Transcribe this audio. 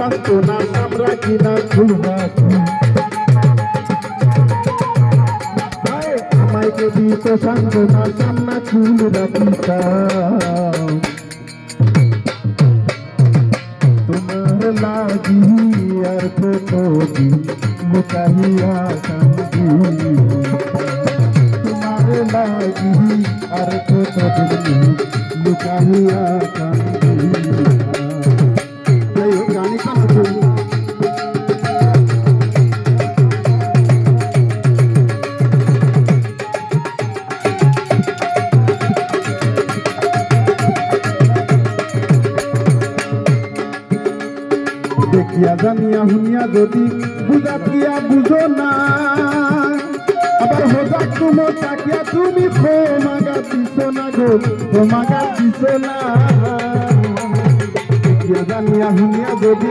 সান্ত্বনা আমরা কিনা খুলবাকি আমায় যদি তো সান্ত্বনা সামনা খুল রাখিতা তোমার লাগি আর কতদিন লুকাইয়া কান্দি তোমার লাগি আর কতদিন লুকাইয়া কান্দি গানি কান্দি দেখিয়া জানিয়া শুনিয়া যদি বুঝাতিয়া বুঝো না আবার হোজাক তুমো তাকিয়া তুমি ক্ষমাগা দিছ না গো ক্ষমাগা দিছ না দেখিয়া জানিয়া শুনিয়া যদি